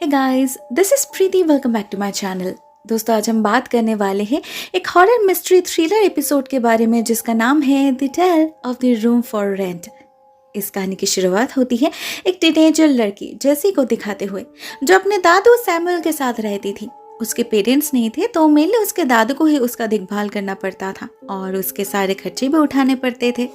Hey guys, this is Preeti. Welcome back to my channel. दोस्तों, आज हम बात करने वाले हैं एक हॉरर मिस्ट्री थ्रिलर एपिसोड के बारे में जिसका नाम है the tale of the room for rent. इस कहानी की शुरुआत होती है एक टीनेजर लड़की जेसी को दिखाते हुए, जो अपने दादू सैमुअल के साथ रहती थी। उसके पेरेंट्स नहीं थे तो मेनली उसके दादू को ही उसका देखभाल करना पड़ता था और उसके सारे खर्चे भी उठाने पड़ते थे।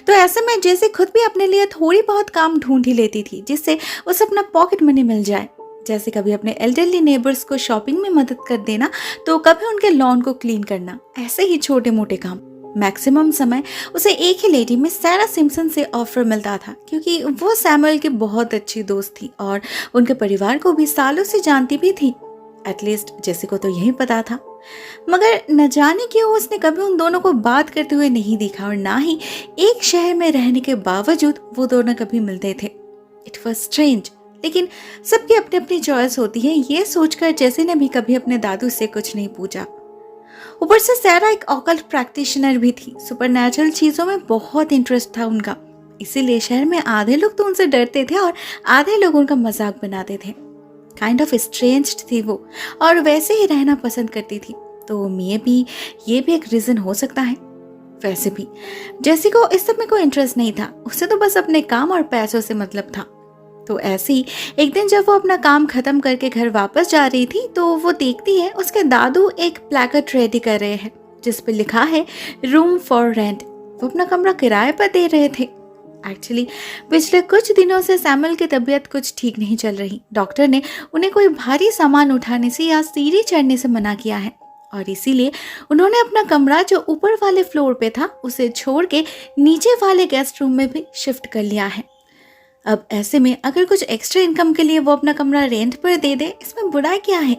तो ऐसे में जेसी खुद भी अपने लिए थोड़ी बहुत काम ढूंढ ही लेती थी जिससे उसे अपना पॉकेट मनी मिल जाए। जैसे कभी अपने एल्डरली नेबर्स को शॉपिंग में मदद कर देना, तो कभी उनके लॉन को क्लीन करना, ऐसे ही छोटे मोटे काम। मैक्सिमम समय उसे एक ही लेडी में सैरा सिम्पसन से ऑफर मिलता था क्योंकि वो सैमुअल की बहुत अच्छी दोस्त थी और उनके परिवार को भी सालों से जानती भी थी। एटलीस्ट जेसी को तो यही पता था, मगर न जाने क्यों उसने कभी उन दोनों को बात करते हुए नहीं देखा और ना ही एक शहर में रहने के बावजूद वो दोनों कभी मिलते थे। इट वॉज स्ट्रेंज, लेकिन सबकी अपनी अपनी चॉइस होती है, ये सोचकर जेसी ने भी कभी अपने दादू से कुछ नहीं पूछा। ऊपर से सैरा एक ऑकल्ट प्रैक्टिशनर भी थी। सुपरनैचुरल चीजों में बहुत इंटरेस्ट था उनका, इसीलिए शहर में आधे लोग तो उनसे डरते थे और आधे लोग उनका मजाक बनाते थे। काइंड ऑफ स्ट्रेंज थी वो और वैसे ही रहना पसंद करती थी। तो ये भी एक रीजन हो सकता है। वैसे भी जेसी को इस सब में कोई इंटरेस्ट नहीं था, उसे तो बस अपने काम और पैसों से मतलब था। तो ऐसे ही एक दिन जब वो अपना काम खत्म करके घर वापस जा रही थी तो वो देखती है उसके दादू एक प्लेकार्ड रेडी कर रहे हैं जिस पे लिखा है रूम फॉर रेंट। वो अपना कमरा किराए पर दे रहे थे। एक्चुअली पिछले कुछ दिनों से सैमुअल की तबीयत कुछ ठीक नहीं चल रही। डॉक्टर ने उन्हें कोई भारी सामान उठाने से या सीढ़ी चढ़ने से मना किया है और इसीलिए उन्होंने अपना कमरा जो ऊपर वाले फ्लोर पे था उसे छोड़ के नीचे वाले गेस्ट रूम में भी शिफ्ट कर लिया है। अब ऐसे में अगर कुछ एक्स्ट्रा इनकम के लिए वो अपना कमरा रेंट पर दे दे, इसमें बुराई क्या है।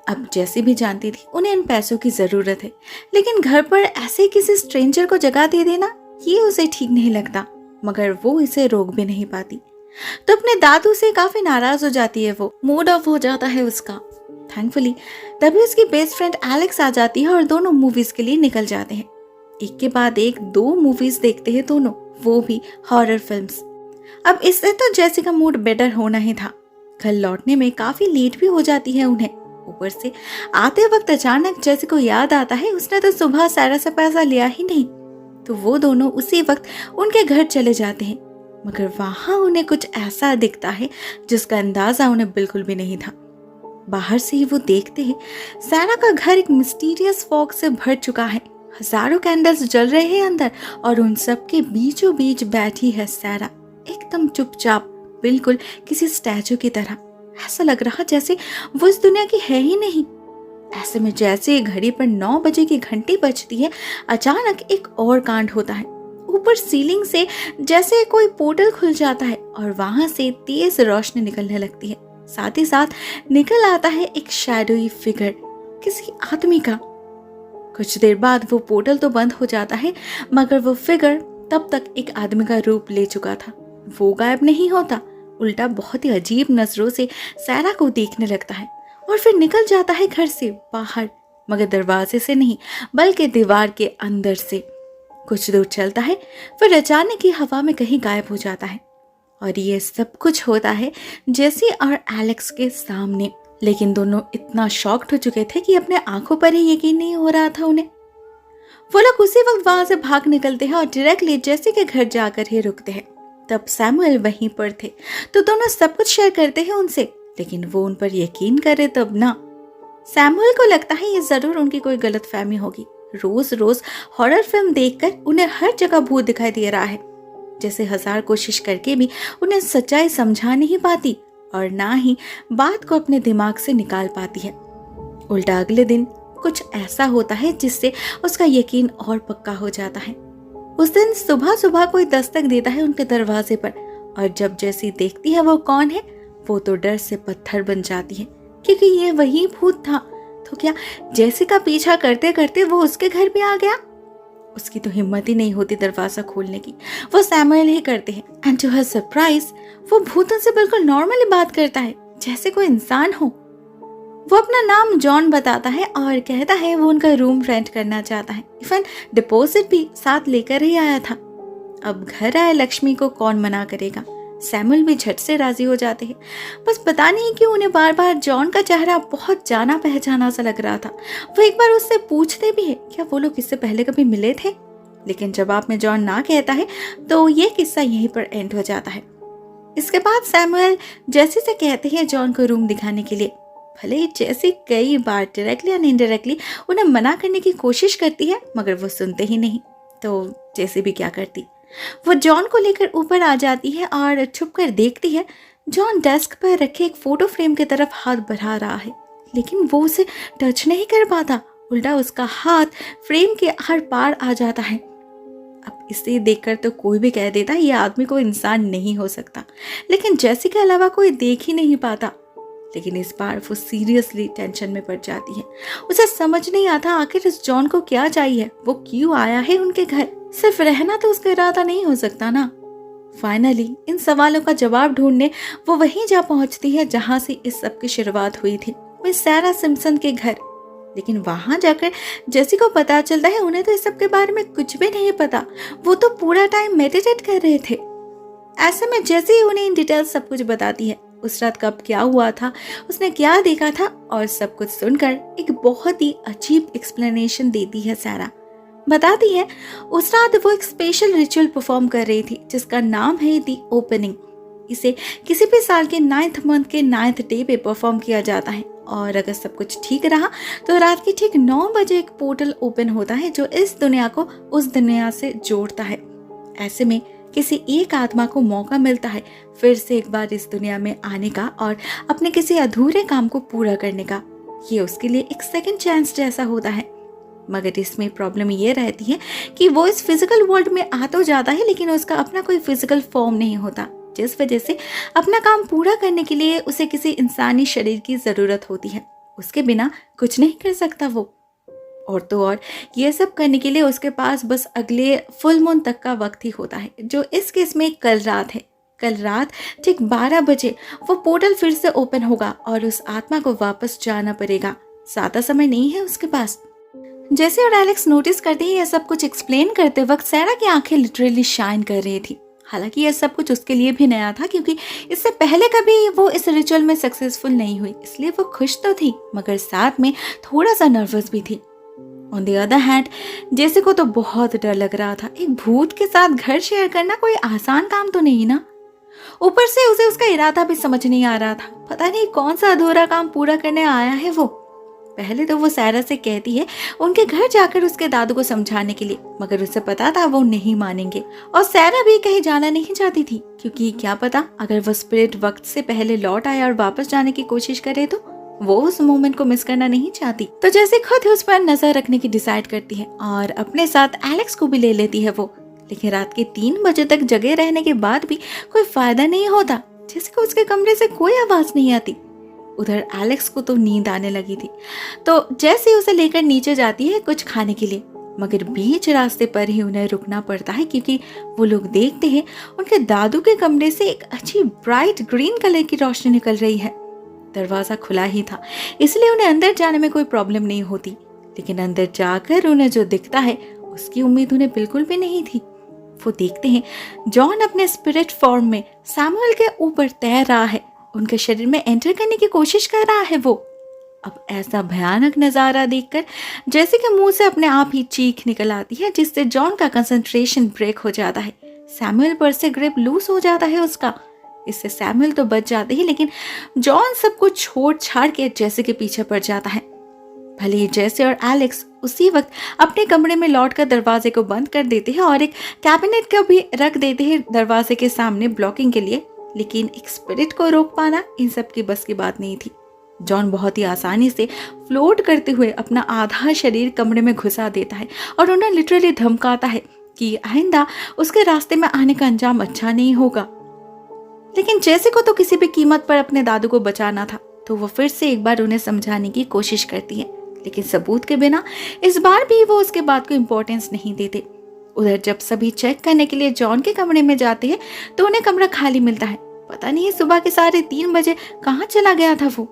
अब जैसी भी जानती थी उन्हें इन पैसों की जरूरत है, लेकिन घर पर ऐसे किसी स्ट्रेंजर को जगह दे देना ये उसे ठीक नहीं लगता, मगर वो इसे रोक भी नहीं पाती। तो अपने दादू से काफी नाराज हो जाती है, वो मूड ऑफ हो जाता है उसका। थैंकफुली तभी उसकी बेस्ट फ्रेंड एलेक्स आ जाती है और दोनों मूवीज के लिए निकल जाते हैं। एक के बाद एक 2 मूवीज देखते हैं दोनों, वो भी हॉरर फिल्म्स। अब इससे तो जेसी का मूड बेटर होना ही था। घर लौटने में काफी लेट भी हो जाती है उन्हें। ऊपर से आते वक्त अचानक जेसी को याद आता है उसने तो सुबह सैरा से पैसा लिया ही नहीं। तो वो दोनों उसी वक्त उनके घर चले जाते हैं, मगर वहां उन्हें कुछ ऐसा दिखता है जिसका अंदाजा उन्हें बिल्कुल भी नहीं था। बाहर से ही वो देखते हैं सैरा का घर एक मिस्टीरियस फॉग से भर चुका है। हजारों कैंडल्स जल रहे हैं अंदर और उन सब के बीचों बीच बैठी है सैरा, एकदम चुपचाप, बिल्कुल किसी स्टैचू की तरह। ऐसा लग रहा जैसे वो इस दुनिया की है ही नहीं। ऐसे में जैसे घड़ी पर 9 बजे की घंटी बजती है, अचानक एक और कांड होता है। ऊपर सीलिंग से जैसे कोई पोर्टल खुल जाता है और वहां से तेज रोशनी निकलने लगती है। साथ ही साथ निकल आता है एक शैडोई फिगर, किसी आदमी का। कुछ देर बाद वो पोर्टल तो बंद हो जाता है, मगर वो फिगर तब तक एक आदमी का रूप ले चुका था। वो गायब नहीं होता, उल्टा बहुत ही अजीब नजरों से सैरा को देखने लगता है और फिर निकल जाता है घर से बाहर, मगर दरवाजे से नहीं बल्कि दीवार के अंदर से। कुछ दूर चलता है, फिर अचानक ही हवा में कहीं गायब हो जाता है। और ये सब कुछ होता है जेसी और एलेक्स के सामने। लेकिन दोनों इतना शॉक्ड हो चुके थे कि अपने आंखों पर ही यकीन नहीं हो रहा था उन्हें। वो लोग उसी वक्त वहां से भाग निकलते हैं और डायरेक्टली जेसी के घर जाकर ही रुकते हैं। तब सैमुअल वहीं पर थे, तो दोनों सब कुछ शेयर करते हैं उनसे, लेकिन वो उन पर यकीन करे तब ना। सैमुअल को लगता है ये जरूर उनकी कोई गलतफहमी होगी। रोज रोज हॉरर फिल्म देखकर उन्हें हर जगह भूत दिखाई दे रहा है, जैसे 1000 कोशिश करके भी उन्हें सच्चाई समझा नहीं पाती और ना ही बात को अपने दिमाग से निकाल पाती है। उल्टा अगले दिन कुछ ऐसा होता है जिससे उसका यकीन और पक्का हो जाता है। उस दिन सुबह सुबह कोई दस्तक देता है उनके दरवाजे पर और जब जैसी देखती है वो कौन है, वो तो डर से पत्थर बन जाती है क्योंकि ये वही भूत था। तो क्या जैसी का पीछा करते करते वो उसके घर पे आ गया? उसकी तो हिम्मत ही नहीं होती दरवाजा खोलने की। वो सैमुअल ही करते हैं एंड टू हर सरप्राइज वो भूतों से बिल्कुल नॉर्मली बात करता है जैसे कोई इंसान हो। वो अपना नाम जॉन बताता है और कहता है वो उनका रूम रेंट करना चाहता है। इवन डिपॉजिट भी साथ लेकर ही आया था। अब घर आए लक्ष्मी को कौन मना करेगा। सैमुअल भी झट से राजी हो जाते हैं। बस पता नहीं क्यों उन्हें बार बार जॉन का चेहरा बहुत जाना पहचाना सा लग रहा था। वो एक बार उससे पूछते भी है क्या वो लोग इससे पहले कभी मिले थे, लेकिन जवाब में जॉन ना कहता है तो ये किस्सा यहीं पर एंड हो जाता है। इसके बाद सैमुअल जैसी से कहते हैं जॉन को रूम दिखाने के लिए। भले ही जैसी कई बार डायरेक्टली एंड इनडायरेक्टली उन्हें मना करने की कोशिश करती है, मगर वो सुनते ही नहीं। तो जैसी भी क्या करती, वो जॉन को लेकर ऊपर आ जाती है और छुप कर देखती है जॉन डेस्क पर रखे एक फोटो फ्रेम की तरफ हाथ बढ़ा रहा है, लेकिन वो उसे टच नहीं कर पाता। उल्टा उसका हाथ फ्रेम के आर पार आ जाता है। अब इसे देखकर तो कोई भी कह देता ये आदमी कोई इंसान नहीं हो सकता, लेकिन जैसी के अलावा कोई देख ही नहीं पाता। लेकिन इस बार वो सीरियसली टेंशन में पड़ जाती है। उसे समझ नहीं आता आखिर इस जॉन को क्या चाहिए, वो क्यों आया है उनके घर। सिर्फ रहना तो उसका इरादा नहीं हो सकता ना। फाइनली इन सवालों का जवाब ढूंढने वो वहीं जा पहुंचती है जहां से इस सब की शुरुआत हुई थी, वो सैरा सिम्पसन के घर। लेकिन वहां जाकर जैसी को पता चलता है उन्हें तो इस सब के बारे में कुछ भी नहीं पता। वो तो पूरा टाइम मेडिटेट कर रहे थे। ऐसे में जैसी उन्हें इन डिटेल सब कुछ बताती है, उस रात कब क्या हुआ था, उसने क्या देखा था, और सब कुछ सुनकर एक बहुत ही अजीब एक्सप्लेनेशन देती है सैरा। बताती है उस रात वो एक स्पेशल रिचुअल परफॉर्म कर रही थी जिसका नाम है दी ओपनिंग। इसे किसी भी साल के 9th मंथ के 9th डे पे परफॉर्म किया जाता है, और अगर सब कुछ ठीक रहा तो रात के ठीक 9 बजे एक पोर्टल ओपन होता है जो इस दुनिया को उस दुनिया से जोड़ता है। ऐसे में किसी एक आत्मा को मौका मिलता है फिर से एक बार इस दुनिया में आने का और अपने किसी अधूरे काम को पूरा करने का। ये उसके लिए एक सेकंड चांस जैसा होता है। मगर इसमें प्रॉब्लम ये रहती है कि वो इस फिजिकल वर्ल्ड में आ तो जाता है, लेकिन उसका अपना कोई फिजिकल फॉर्म नहीं होता, जिस वजह से अपना काम पूरा करने के लिए उसे किसी इंसानी शरीर की जरूरत होती है। उसके बिना कुछ नहीं कर सकता वो। और तो और ये सब करने के लिए उसके पास बस अगले फुल मून तक का वक्त ही होता है, जो इस केस में कल रात है। कल रात ठीक 12 बजे वो पोर्टल फिर से ओपन होगा और उस आत्मा को वापस जाना पड़ेगा। ज्यादा समय नहीं है उसके पास। जैसे और एलेक्स नोटिस करते ही यह सब कुछ एक्सप्लेन करते वक्त सैरा की आंखें लिटरली शाइन कर रही थी। हालांकि यह सब कुछ उसके लिए भी नया था, क्योंकि इससे पहले कभी वो इस रिचुअल में सक्सेसफुल नहीं हुई, इसलिए वो खुश तो थी मगर साथ में थोड़ा सा नर्वस भी थी। ऑन द अदर हैंड जैसे को तो बहुत डर लग रहा था। एक भूत के साथ घर शेयर करना कोई आसान काम तो नहीं ना। ऊपर से उसे उसका इरादा भी समझ नहीं आ रहा था। पता नहीं कौन सा अधूरा काम पूरा करने आया है वो। पहले तो वो सैरा से कहती है उनके घर जाकर उसके दादू को समझाने के लिए, मगर उसे पता था वो नहीं मानेंगे। और सैरा भी कहीं जाना नहीं चाहती थी, क्योंकि क्या पता अगर वो स्पिरिट वक्त से पहले लौट आए और वापस जाने की कोशिश करे तो वो उस मोमेंट को मिस करना नहीं चाहती। तो जैसे खुद उस पर नजर रखने की डिसाइड करती है और अपने साथ एलेक्स को भी ले लेती है वो। लेकिन रात के 3 बजे तक जगे रहने के बाद भी कोई फायदा नहीं होता। जैसे कि उसके कमरे से कोई आवाज नहीं आती। उधर एलेक्स को तो नींद आने लगी थी, तो जैसे उसे लेकर नीचे जाती है कुछ खाने के लिए, मगर बीच रास्ते पर ही उन्हें रुकना पड़ता है, क्योंकि वो लोग देखते हैं उनके दादू के कमरे से एक अच्छी ब्राइट ग्रीन कलर की रोशनी निकल रही है। दरवाजा खुला ही था, इसलिए उन्हें अंदर जाने में कोई प्रॉब्लम नहीं होती। लेकिन अंदर जाकर उन्हें जो दिखता है उसकी उम्मीद उन्हें बिल्कुल भी नहीं थी। वो देखते हैं जॉन अपने स्पिरिट फॉर्म में सैमुअल के ऊपर तैर रहा है, उनके शरीर में एंटर करने की कोशिश कर रहा है वो। अब ऐसा भयानक नजारा देखकर जैसे कि मुंह से अपने आप ही चीख निकल आती है, जिससे जॉन का कंसंट्रेशन ब्रेक हो जाता है। सैमुअल पर से ग्रिप लूज हो जाता है उसका। इससे सैमुअल तो बच जाते हैं, लेकिन जॉन सब कुछ छोड़ छाड़ के जैसे के पीछे पड़ जाता है। भले ही जैसे और एलेक्स उसी वक्त अपने कमरे में लौटकर दरवाजे को बंद कर देते हैं और एक कैबिनेट को भी रख देते हैं दरवाजे के सामने ब्लॉकिंग के लिए, लेकिन एक स्पिरिट को रोक पाना इन सब की बस की बात नहीं थी। जॉन बहुत ही आसानी से फ्लोट करते हुए अपना आधा शरीर कमरे में घुसा देता है और उन्हें लिटरली धमकाता है कि आइंदा उसके रास्ते में आने का अंजाम अच्छा नहीं होगा। लेकिन जैसे को तो किसी भी कीमत पर अपने दादू को बचाना था, तो वो फिर से एक बार उन्हें समझाने की कोशिश करती है, लेकिन सबूत के बिना इस बार भी वो उसके बात को इम्पोर्टेंस नहीं देते। उधर जब सभी चेक करने के लिए जॉन के कमरे में जाते हैं तो उन्हें कमरा खाली मिलता है। पता नहीं सुबह के 3:30 बजे कहाँ चला गया था वो।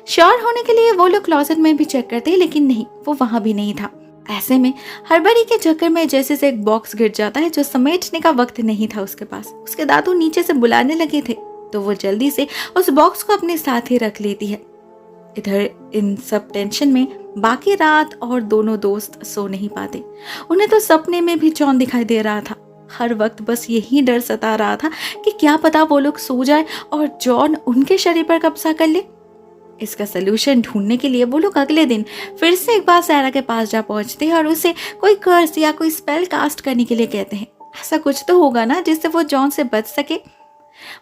श्योर होने के लिए वो लोग क्लोजेट में भी चेक करते हैं, लेकिन नहीं, वो वहां भी नहीं था। ऐसे में हड़बड़ी के चक्कर में जैसे से एक बॉक्स गिर जाता है जो समेटने का वक्त नहीं था उसके पास। उसके दादू नीचे से बुलाने लगे थे तो वो जल्दी से उस बॉक्स को अपने साथ ही रख लेती है। इधर इन सब टेंशन में बाकी रात और दोनों दोस्त सो नहीं पाते। उन्हें तो सपने में भी जॉन दिखाई दे रहा था। हर वक्त बस यही डर सता रहा था कि क्या पता वो लोग सो जाए और जॉन उनके शरीर पर कब्जा कर ले। इसका सलूशन ढूंढने के लिए वो लोग अगले दिन फिर से एक बार सैरा के पास जा पहुंचते हैं और उसे कोई कर्स या कोई स्पेल कास्ट करने के लिए कहते हैं। ऐसा कुछ तो होगा ना जिससे वो जॉन से बच सके।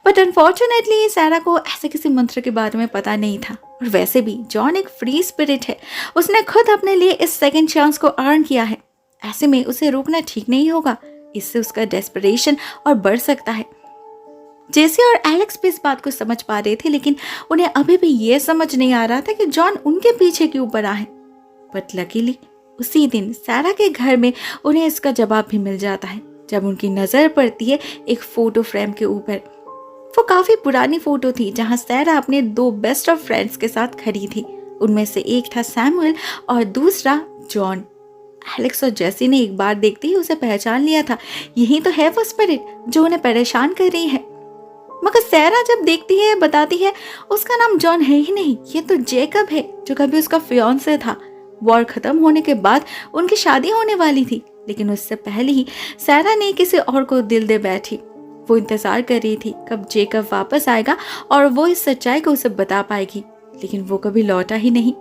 बट अनफॉर्चुनेटली सैरा को ऐसे किसी मंत्र के बारे में पता नहीं था। और वैसे भी जॉन एक फ्री स्पिरिट है, उसने खुद अपने लिए इस सेकंड चांस को अर्न किया है। ऐसे में उसे रोकना ठीक नहीं होगा, इससे उसका डेस्परेशन और बढ़ सकता है। जेसी और एलेक्स भी इस बात को समझ पा रहे थे, लेकिन उन्हें अभी भी ये समझ नहीं आ रहा था कि जॉन उनके पीछे क्यों पड़ा है। बट लकीली उसी दिन सैरा के घर में उन्हें इसका जवाब भी मिल जाता है जब उनकी नजर पड़ती है एक फोटो फ्रेम के ऊपर। वो काफी पुरानी फोटो थी जहां सैरा अपने 2 बेस्ट ऑफ फ्रेंड्स के साथ खड़ी थी। उनमें से एक था सैमुअल और दूसरा जॉन। एलेक्स और जेसी ने एक बार देखते ही उसे पहचान लिया था। यही तो है वो स्पिरिट जो उन्हें परेशान कर रही है। मगर सैरा जब देखती है बताती है उसका नाम जॉन है ही नहीं, ये तो जेकब है जो कभी उसका फियांसे था। वॉर खत्म होने के बाद उनकी शादी होने वाली थी, लेकिन उससे पहले ही सैरा ने किसी और को दिल दे बैठी। वो इंतजार कर रही थी कब जेकब वापस आएगा और वो इस सच्चाई को उसे बता पाएगी, लेकिन वो कभी लौटा ही नहीं।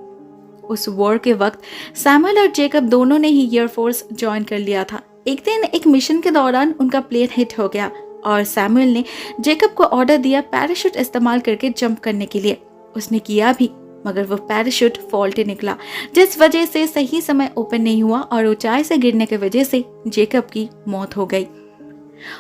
उस वॉर के वक्त सैमुअल और जेकब दोनों ने ही एयरफोर्स ज्वाइन कर लिया था। एक दिन एक मिशन के दौरान उनका प्लेन हिट हो गया और सैमुअल ने जेकब को ऑर्डर दिया पैराशूट इस्तेमाल करके जंप करने के लिए। उसने किया भी, मगर वो पैराशूट फॉल्टी निकला, जिस वजह से सही समय ओपन नहीं हुआ और ऊंचाई से गिरने की वजह से जेकब की मौत हो गई।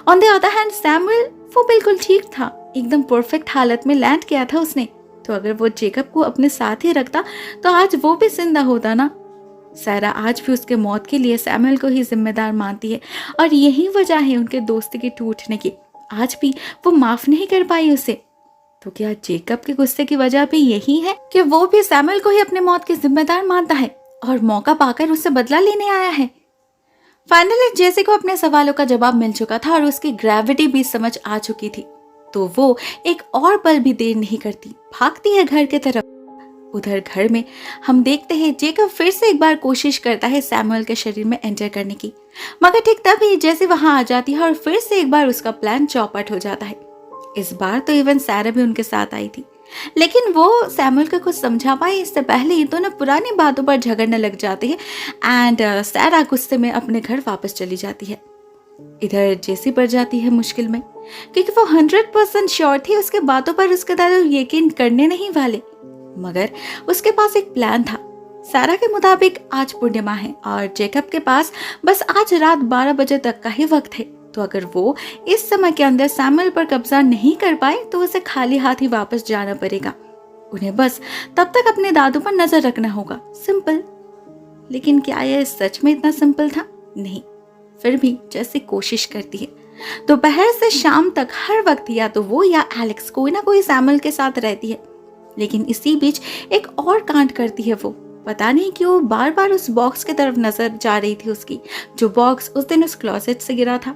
On the other hand Samuel वो बिल्कुल ठीक था, एकदम परफेक्ट हालत में लैंड किया था उसने। तो अगर वो जेकब को अपने साथ ही रखता तो आज वो भी जिंदा होता ना। सैरा आज भी उसके मौत के लिए सैमुअल को ही जिम्मेदार मानती है और यही वजह है उनके दोस्ती के टूटने की। आज भी वो माफ नहीं कर पाई उसे। तो क्या जेकब के गुस्से की वजह भी यही है कि वो भी सैमुअल को ही अपने मौत के जिम्मेदार मानता है और मौका पाकर उससे बदला लेने आया है। फाइनली जेसी को अपने सवालों का जवाब मिल चुका था और उसकी ग्रेविटी भी समझ आ चुकी थी, तो वो एक और पल भी देर नहीं करती, भागती है घर की तरफ। उधर घर में हम देखते हैं जेकब फिर से एक बार कोशिश करता है सैमुअल के शरीर में एंटर करने की, मगर ठीक तभी जेसी वहां आ जाती है और फिर से एक बार उसका प्लान चौपट हो जाता है। इस बार तो इवन सैरा भी उनके साथ आई थी, लेकिन वो सैमुअल को कुछ समझा पाए इससे पहले ही दोनों पुरानी बातों पर झगड़ने लग जाते हैं एंड सैरा गुस्से में अपने घर वापस चली जाती है। इधर जेसी पड़ जाती है मुश्किल में, क्योंकि वो 100% श्योर थी उसके बातों पर उसके दादा यकीन करने नहीं वाले। मगर उसके पास एक प्लान था। सैरा के मुताबिक आज पूर्णिमा है और जेकब के पास बस आज रात 12 बजे तक का ही वक्त है, तो अगर वो इस समय के अंदर सैमुअल पर कब्जा नहीं कर पाए तो उसे खाली हाथ ही वापस जाना पड़ेगा। उन्हें बस तब तक अपने दादू पर नजर रखना होगा। सिंपल। लेकिन क्या यह सच में इतना सिंपल था? नहीं। फिर भी जैसे कोशिश करती है। दोपहर से शाम तक हर वक्त या तो वो या एलेक्स कोई ना कोई सैमुअल के साथ रहती है, लेकिन इसी बीच एक और कांड करती है वो। पता नहीं क्यों बार बार उस बॉक्स की तरफ नजर जा रही थी उसकी, जो बॉक्स उस दिन उस क्लोसेट से गिरा था।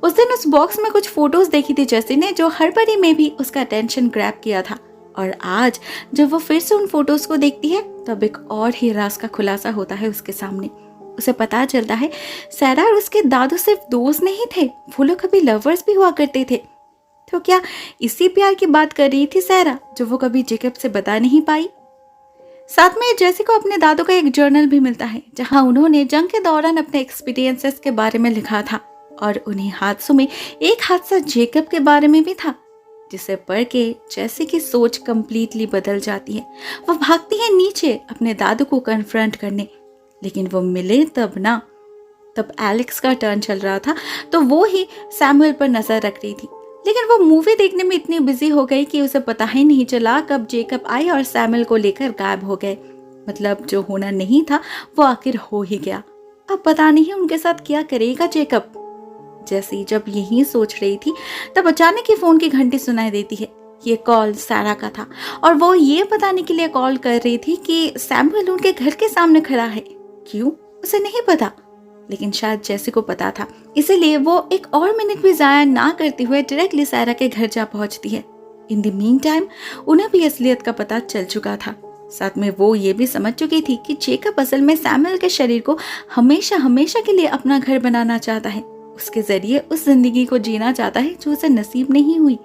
उस दिन उस बॉक्स में कुछ फोटोज देखी थी जेसी ने, जो हड़बड़ी में भी उसका अटेंशन ग्रैब किया था। और आज जब वो फिर से उन फोटोज को देखती है तब एक और ही राज का खुलासा होता है उसके सामने। उसे पता चलता है सैरा और उसके दादू सिर्फ दोस्त नहीं थे, वो लोग कभी लवर्स भी हुआ करते थे। तो क्या इसी प्यार की बात कर रही थी सैरा जो वो कभी जेकब से बता नहीं पाई? साथ में जेसी को अपने दादू का एक जर्नल भी मिलता है जहां उन्होंने जंग के दौरान अपने एक्सपीरियंसेस के बारे में लिखा था, और उन्हीं हादसों में एक हादसा जेकब के बारे में भी था, जिसे पढ़ के जेसी की सोच कंप्लीटली बदल जाती है। वो भागती है नीचे अपने दादू को कन्फ्रंट करने, लेकिन वो मिले तब ना। तब एलेक्स का टर्न चल रहा था, तो वो ही सैमुअल पर नजर रख रही थी, लेकिन वो मूवी देखने में इतनी बिजी हो गई कि उसे पता ही नहीं चला कब जेकब आए और सैमुअल को लेकर गायब हो गए। मतलब जो होना नहीं था वो आखिर हो ही गया। अब पता नहीं उनके साथ क्या करेगा जेकब। जैसी जब यही सोच रही थी तब अचानक ही फोन की घंटी सुनाई देती है। ये कॉल सैरा का था और वो ये बताने के लिए कॉल कर रही थी कि सैमुअल उनके घर के सामने खड़ा है। क्यों? उसे नहीं पता, लेकिन शायद जैसी को पता था, इसीलिए वो एक और मिनट भी जाया ना करते हुए डायरेक्टली सारा के घर जा पहुंचती है। इन द मीन टाइम उन्हें भी असलियत का पता चल चुका था। साथ में वो ये भी समझ चुकी थी कि जेकब असल में सैमुअल के शरीर को हमेशा हमेशा के लिए अपना घर बनाना चाहता है, उसके जरिए उस जिंदगी को जीना चाहता है जो उसे नसीब नहीं हुई।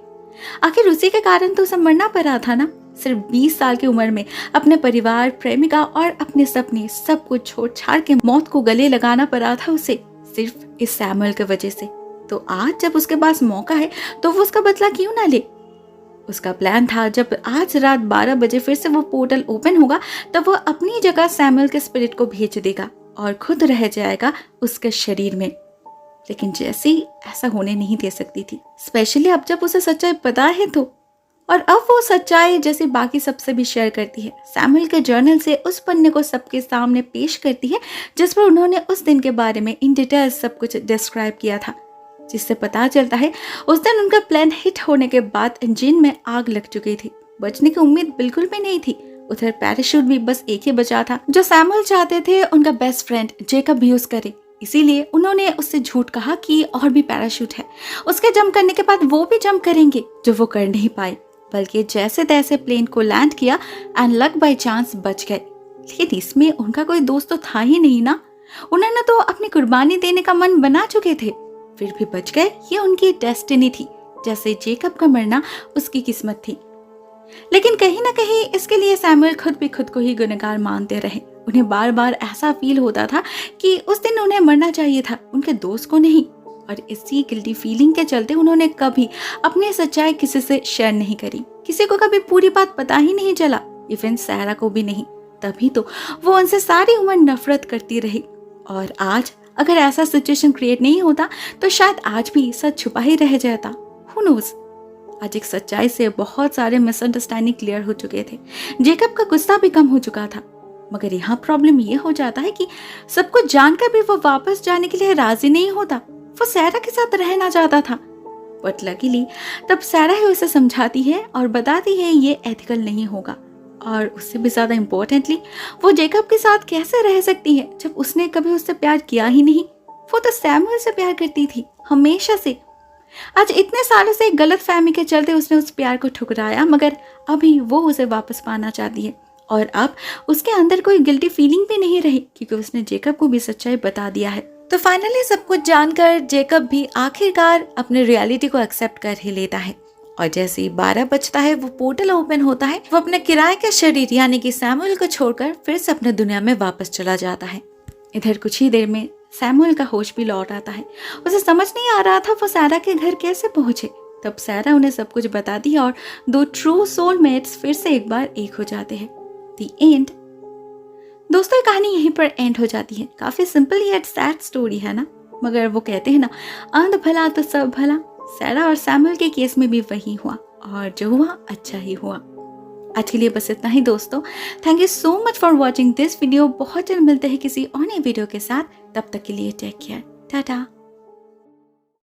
आखिर उसी के कारण तो उसे मरना पड़ा था ना। सिर्फ 20 साल की उम्र में अपने परिवार, प्रेमिका और अपने सपने सब कुछ छोड़ छाड़ के मौत को गले लगाना पड़ा था उसे, सिर्फ इस सैमुअल की वजह से। तो आज जब उसके पास मौका है तो वो उसका बदला क्यों ना ले। उसका प्लान था जब आज रात 12 बजे फिर से वो पोर्टल ओपन होगा तब वो अपनी जगह सैमुअल के स्पिरिट को भेज देगा और खुद रह जाएगा उसके शरीर में। लेकिन जैसी ऐसा होने नहीं दे सकती थी, स्पेशली अब जब उसे सच्चाई पता है तो। और अब वो सच्चाई जैसे बाकी सबसे भी शेयर करती है, सैमुअल के जर्नल से उस पन्ने को सबके सामने पेश करती है जिस पर उन्होंने उस दिन के बारे में इन डिटेल सब कुछ डिस्क्राइब किया था। जिससे पता चलता है उस दिन उनका प्लान हिट होने के बाद इंजन में आग लग चुकी थी। बचने की उम्मीद बिल्कुल भी नहीं थी। उधर पैराशूट भी बस एक ही बचा था जो सैमुअल चाहते थे उनका बेस्ट फ्रेंड जेकब भी यूज करे। इसीलिए उन्होंने उससे झूठ कहा कि और भी पैराशूट है, उसके जंप करने के बाद वो भी जंप करेंगे, जो वो कर नहीं पाए, बल्कि जैसे तैसे प्लेन को लैंड किया एंड लक बाय चांस बच गए। लेकिन इसमें उनका कोई दोस्त तो था ही नहीं ना। उन्होंने तो अपनी कुर्बानी देने का मन बना चुके थे, फिर भी बच गए। ये उनकी डेस्टिनी थी, जैसे जेकब का मरना उसकी किस्मत थी। लेकिन कहीं ना कहीं इसके लिए सैमुअल खुद भी खुद को ही गुनहगार मानते रहे। उन्हें बार बार ऐसा फील होता था कि उस दिन उन्हें मरना चाहिए था, उनके दोस्त को नहीं। और इसी गिल्टी फीलिंग के चलते उन्होंने कभी अपनी सच्चाई किसी से शेयर नहीं करी। किसी को कभी पूरी बात पता ही नहीं चला, इवन सहरा को भी नहीं। तभी तो वो उनसे सारी उम्र नफरत करती रही। और आज अगर ऐसा सिचुएशन क्रिएट नहीं होता तो शायद आज भी सच छुपा ही रह जाता। Who nose. आज एक सच्चाई से बहुत सारे मिसअंडरस्टैंडिंग क्लियर हो चुके थे। जेकब का गुस्सा भी कम हो चुका था। मगर यहाँ प्रॉब्लम ये हो जाता है कि सब कुछ जानकर भी वो वापस जाने के लिए राजी नहीं होता। वो सहरा के साथ रहना चाहता था, बट लकीली तब सहरा ही उसे समझाती है और बताती है ये एथिकल नहीं होगा। और उससे भी ज्यादा इम्पोर्टेंटली वो जेकब के साथ कैसे रह सकती है जब उसने कभी उससे प्यार किया ही नहीं। वो तो सैमुअल से प्यार करती थी हमेशा से। आज इतने सालों से एक गलत फहमी के चलते उसने उस प्यार को ठुकराया, मगर अभी वो उसे वापस पाना चाहती है। और अब उसके अंदर कोई गिल्टी फीलिंग भी नहीं रही क्योंकि उसने जेकब को भी सच्चाई बता दिया है। तो फाइनली सब कुछ जानकर जेकब भी आखिरकार अपने रियलिटी को एक्सेप्ट कर ही लेता है। और जैसे ही 12 बजता है वो पोर्टल ओपन होता है। वो अपने किराए के शरीर यानी कि सैमुअल को छोड़कर फिर से अपने दुनिया में वापस चला जाता है। इधर कुछ ही देर में सैमुअल का होश भी लौट आता है। उसे समझ नहीं आ रहा था वो सारा के घर कैसे पहुंचे। तब सारा उन्हें सब कुछ बताती है और दो ट्रू सोलमेट्स फिर से एक बार एक हो जाते हैं। The end. दोस्तों ये कहानी यहीं पर एंड हो जाती है। काफी सिंपल येट सैड स्टोरी है ना, मगर वो कहते हैं ना अंध भला तो सब भला। सारा और सैमुअल के केस में भी वही हुआ और जो हुआ अच्छा ही हुआ। आज के लिए बस इतना ही दोस्तों। Thank you so much for watching this video. बहुत जल्द मिलते हैं किसी और नए वीडियो के साथ। तब तक के लिए टेक केयर, टाटा।